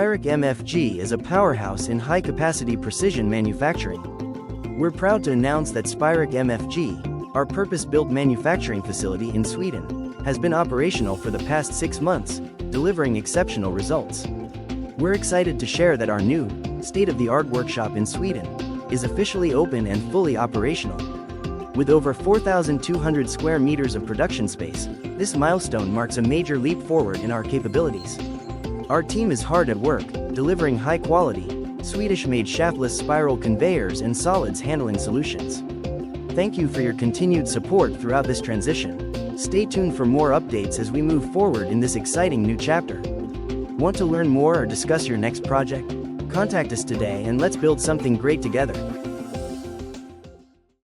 SPIRAC MFG is a powerhouse in high-capacity precision manufacturing. We're proud to announce that SPIRAC MFG, our purpose-built manufacturing facility in Sweden, has been operational for the past 6 months, delivering exceptional results. We're excited to share that our new, state-of-the-art workshop in Sweden is officially open and fully operational. With over 4,200 square meters of production space, this milestone marks a major leap forward in our capabilities. Our team is hard at work, delivering high-quality, Swedish-made shaftless spiral conveyors and solids handling solutions. Thank you for your continued support throughout this transition. Stay tuned for more updates as we move forward in this exciting new chapter. Want to learn more or discuss your next project? Contact us today and let's build something great together.